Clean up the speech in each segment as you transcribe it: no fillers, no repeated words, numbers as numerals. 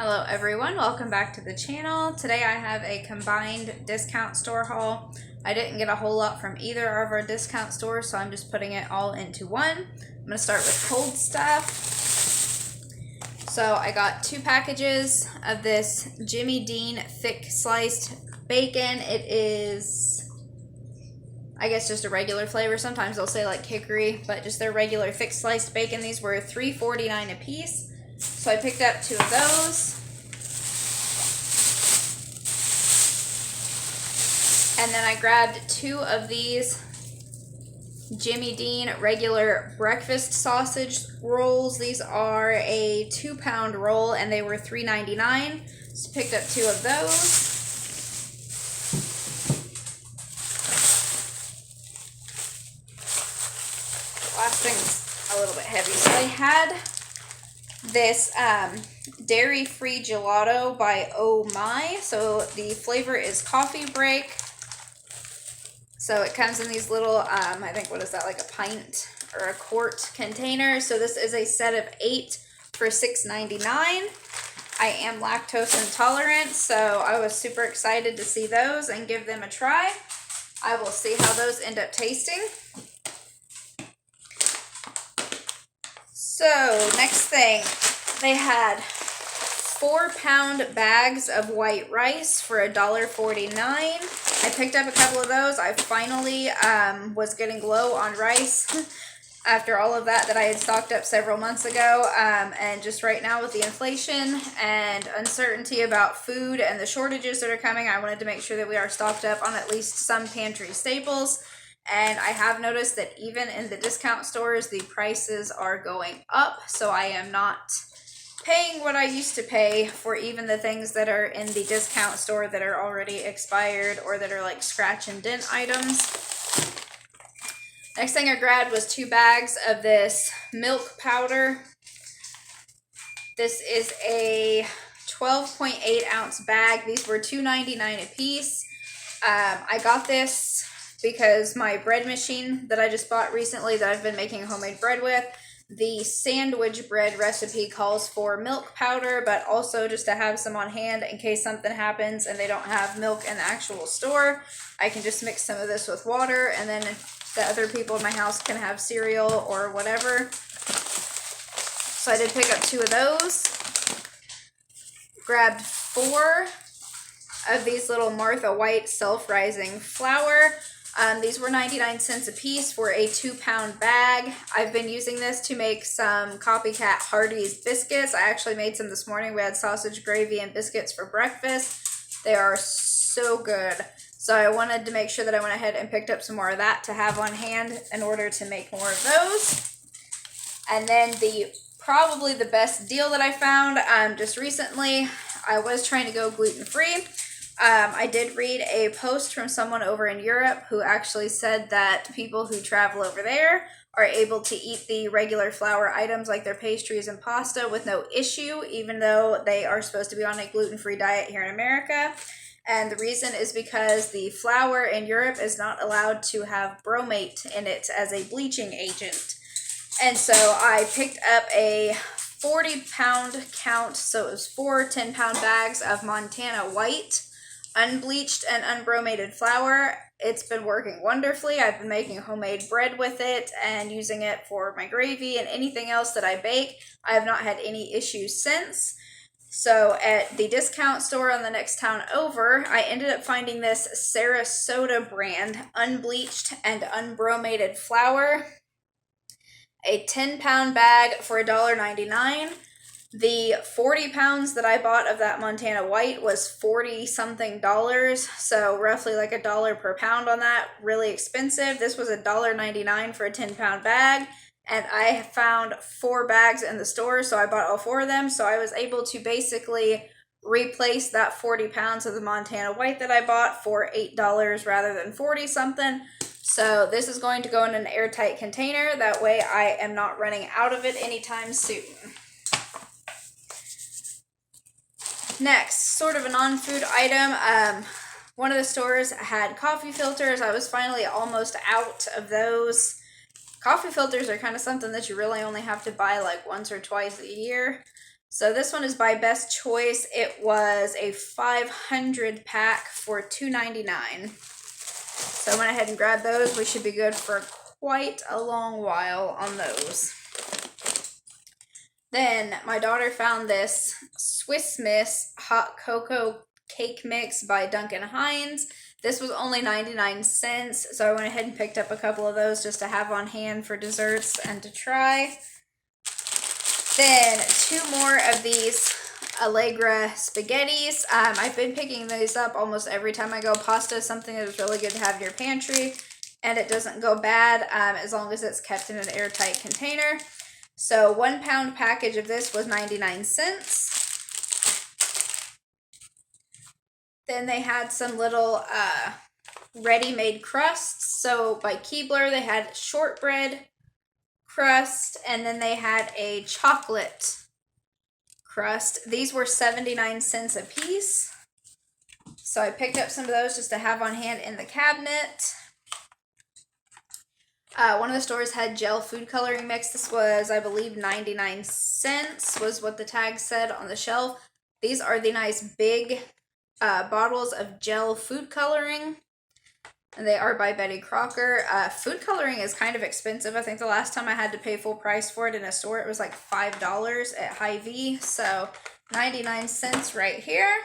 Hello everyone, welcome back to the channel. Today I have a combined discount store haul. I didn't get a whole lot from either of our discount stores, so I'm just putting it all into one. I'm going to start with cold stuff. So I got 2 packages of this Jimmy Dean thick sliced bacon. It is, I guess, just a regular flavor. Sometimes they'll say like hickory, but just their regular thick sliced bacon. These were $3.49 a piece. So I picked up 2 of those. And then I grabbed 2 of these Jimmy Dean regular breakfast sausage rolls. These are a 2-pound roll and they were $3.99. So picked up 2 of those. Last thing's a little bit heavy. So I had this dairy-free gelato by Oh My. So the flavor is coffee break. So it comes in these little, I think, what is that, like a pint or a quart container. So this is a set of 8 for $6.99. I am lactose intolerant, so I was super excited to see those and give them a try. I will see how those end up tasting. So next thing, they had 4-pound bags of white rice for $1.49. I picked up a couple of those. I finally was getting low on rice after all of that I had stocked up several months ago. And just right now with the inflation and uncertainty about food and the shortages that are coming, I wanted to make sure that we are stocked up on at least some pantry staples. And I have noticed that even in the discount stores, the prices are going up. So I am not paying what I used to pay for even the things that are in the discount store that are already expired or that are like scratch and dent items. Next thing I grabbed was 2 bags of this milk powder. This is a 12.8 ounce bag. These were $2.99 a piece. I got this because my bread machine that I just bought recently that I've been making homemade bread with, the sandwich bread recipe calls for milk powder, but also just to have some on hand in case something happens and they don't have milk in the actual store. I can just mix some of this with water, and then the other people in my house can have cereal or whatever. So I did pick up 2 of those. Grabbed 4 of these little Martha White self-rising flour. These were 99 cents a piece for a 2-pound bag. I've been using this to make some copycat Hardee's biscuits. I actually made some this morning. We had sausage gravy and biscuits for breakfast. They are so good. So I wanted to make sure that I went ahead and picked up some more of that to have on hand in order to make more of those. And then probably the best deal that I found just recently, I was trying to go gluten-free. I did read a post from someone over in Europe who actually said that people who travel over there are able to eat the regular flour items like their pastries and pasta with no issue, even though they are supposed to be on a gluten-free diet here in America. And the reason is because the flour in Europe is not allowed to have bromate in it as a bleaching agent. And so I picked up a 40-pound count, so it was 4 10-pound bags of Montana White unbleached and unbromated flour. It's been working wonderfully. I've been making homemade bread with it and using it for my gravy and anything else that I bake. I have not had any issues since. So at the discount store on the next town over, I ended up finding this Sarasota brand unbleached and unbromated flour. A 10-pound bag for $1.99. The 40 pounds that I bought of that Montana White was $40-something, so roughly like $1 per pound on that. Really expensive. This was $1.99 for a 10-pound bag, and I found 4 bags in the store, so I bought all 4 of them. So I was able to basically replace that 40 pounds of the Montana White that I bought for $8 rather than 40-something. So this is going to go in an airtight container. That way I am not running out of it anytime soon. Next, sort of a non-food item. One of the stores had coffee filters. I was finally almost out of those. Coffee filters are kind of something that you really only have to buy like once or twice a year. So this one is by Best Choice. It was a 500 pack for $2.99. So I went ahead and grabbed those. We should be good for quite a long while on those. Then my daughter found this Swiss Miss Hot Cocoa Cake Mix by Dunkin. This was only 99 cents, so I went ahead and picked up a couple of those just to have on hand for desserts and to try. Then 2 more of these Allegra spaghettis. I've been picking these up almost every time I go. Pasta is something that is really good to have in your pantry, and it doesn't go bad as long as it's kept in an airtight container. So 1 pound package of this was 99 cents. Then they had some little ready-made crusts. So by Keebler, they had shortbread crust, and then they had a chocolate crust. These were 79 cents a piece. So I picked up some of those just to have on hand in the cabinet. One of the stores had gel food coloring mix. This was, I believe, 99 cents was what the tag said on the shelf. These are the nice big bottles of gel food coloring, and they are by Betty Crocker. Food coloring is kind of expensive. I think the last time I had to pay full price for it in a store, it was like $5 at Hy-Vee, so 99 cents right here.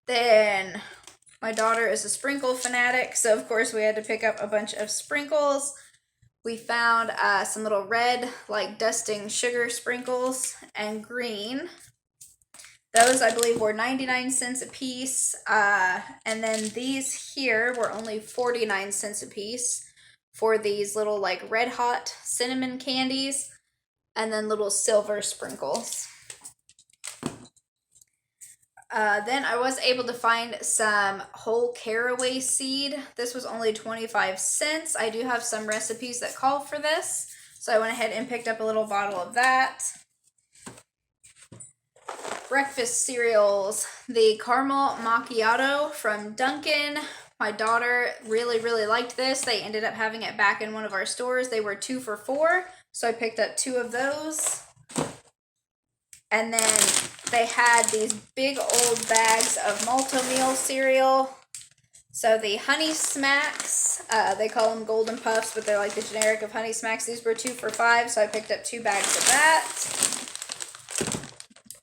Then my daughter is a sprinkle fanatic, so of course we had to pick up a bunch of sprinkles. We found some little red, like dusting sugar sprinkles, and green. Those, I believe, were 99 cents a piece. And then these here were only 49 cents a piece for these little, like, red hot cinnamon candies. And then little silver sprinkles. Then I was able to find some whole caraway seed. This was only 25 cents. I do have some recipes that call for this. So I went ahead and picked up a little bottle of that. Breakfast cereals, the caramel macchiato from Dunkin. My daughter really, really liked this. They ended up having it back in one of our stores. They were 2 for $4, so I picked up 2 of those. And then they had these big old bags of Malto meal cereal. So the Honey Smacks, they call them Golden Puffs, but they're like the generic of Honey Smacks. These were 2 for $5, so I picked up 2 bags of that.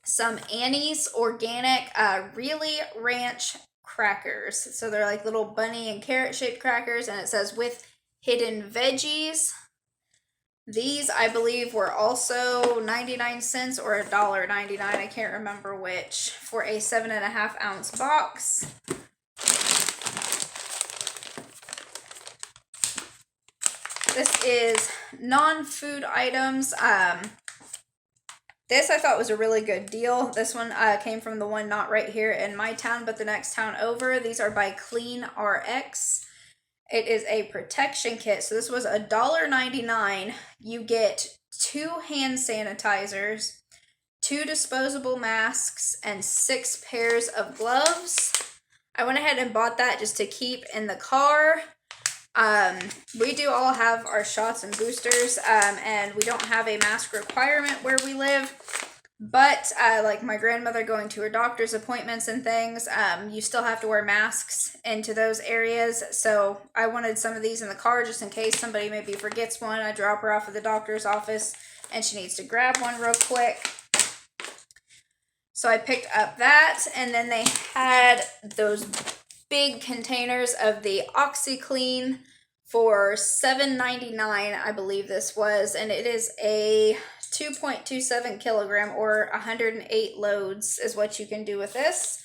Some Annie's Organic Really Ranch crackers. So they're like little bunny and carrot shaped crackers, and it says with hidden veggies. These, I believe, were also 99 cents or $1.99. I can't remember which, for a 7.5 ounce box. This is non-food items. This I thought was a really good deal. This one came from the one not right here in my town, but the next town over. These are by Clean RX. It is a protection kit. So this was $1.99. You get 2 hand sanitizers, 2 disposable masks, and 6 pairs of gloves. I went ahead and bought that just to keep in the car. We do all have our shots and boosters, and we don't have a mask requirement where we live, but like my grandmother going to her doctor's appointments and things, you still have to wear masks into those areas. So I wanted some of these in the car just in case somebody maybe forgets one. I drop her off at the doctor's office and she needs to grab one real quick. So I picked up that, and then they had those big containers of the OxiClean for $7.99, I believe this was, and it is a 2.27 kilogram or 108 loads is what you can do with this.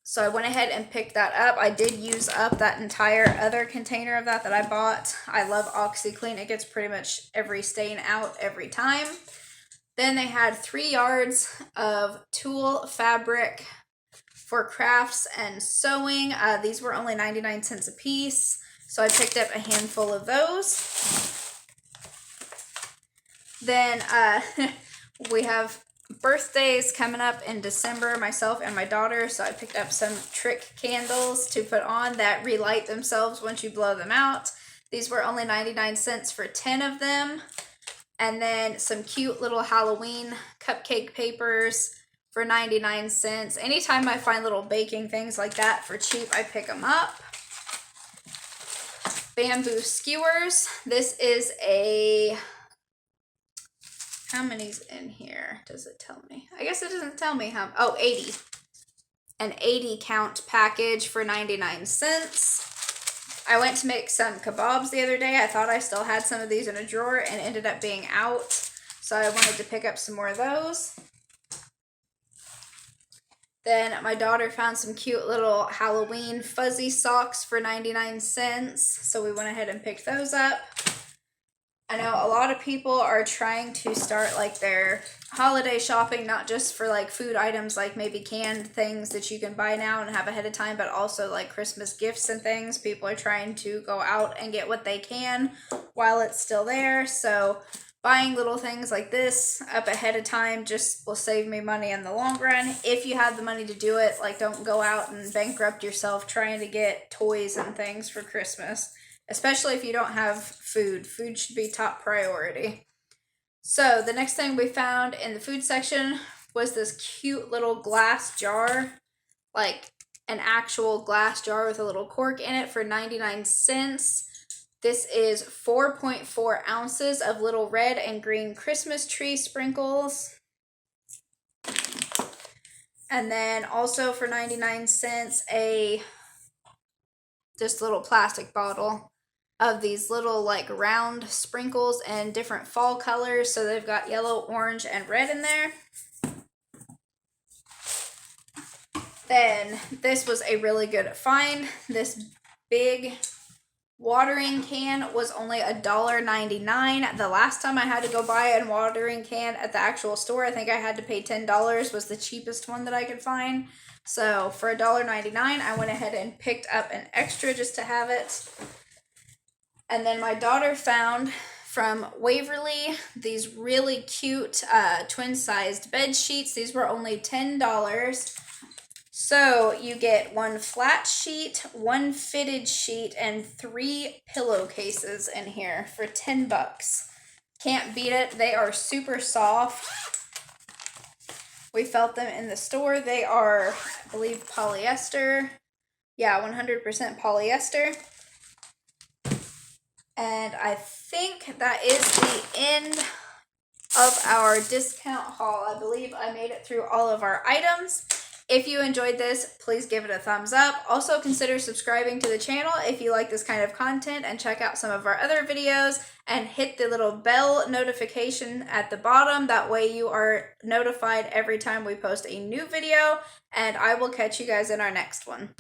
So I went ahead and picked that up. I did use up that entire other container of that I bought. I love OxiClean. It gets pretty much every stain out every time. Then they had 3 yards of tulle fabric for crafts and sewing. These were only 99 cents a piece, so I picked up a handful of those. Then we have birthdays coming up in December, myself and my daughter, so I picked up some trick candles to put on that relight themselves once you blow them out. These were only 99 cents for 10 of them. And then some cute little Halloween cupcake papers for 99 cents. Anytime I find little baking things like that for cheap, I pick them up. Bamboo skewers. This is a, how many's in here? Does it tell me? I guess it doesn't tell me how, oh, 80. An 80 count package for 99 cents. I went to make some kebabs the other day. I thought I still had some of these in a drawer and ended up being out. So I wanted to pick up some more of those. Then my daughter found some cute little Halloween fuzzy socks for 99 cents. So we went ahead and picked those up. I know a lot of people are trying to start like their holiday shopping, not just for like food items, like maybe canned things that you can buy now and have ahead of time, but also like Christmas gifts and things. People are trying to go out and get what they can while it's still there. So buying little things like this up ahead of time just will save me money in the long run. If you have the money to do it, like don't go out and bankrupt yourself trying to get toys and things for Christmas. Especially if you don't have food. Food should be top priority. So the next thing we found in the food section was this cute little glass jar. Like an actual glass jar with a little cork in it for 99 cents. This is 4.4 ounces of little red and green Christmas tree sprinkles. And then also for 99 cents, a just little plastic bottle of these little like round sprinkles and different fall colors. So they've got yellow, orange, and red in there. Then this was a really good find. This big watering can was only $1.99. The last time I had to go buy a watering can at the actual store, I think I had to pay $10, was the cheapest one that I could find. So for $1.99, I went ahead and picked up an extra just to have it. And then my daughter found from Waverly these really cute twin-sized bed sheets. These were only $10. So you get one flat sheet, one fitted sheet, and 3 pillowcases in here for $10. Can't beat it. They are super soft. We felt them in the store. They are, I believe, polyester. Yeah, 100% polyester. And I think that is the end of our discount haul. I believe I made it through all of our items. If you enjoyed this, please give it a thumbs up. Also consider subscribing to the channel if you like this kind of content, and check out some of our other videos and hit the little bell notification at the bottom. That way you are notified every time we post a new video, and I will catch you guys in our next one.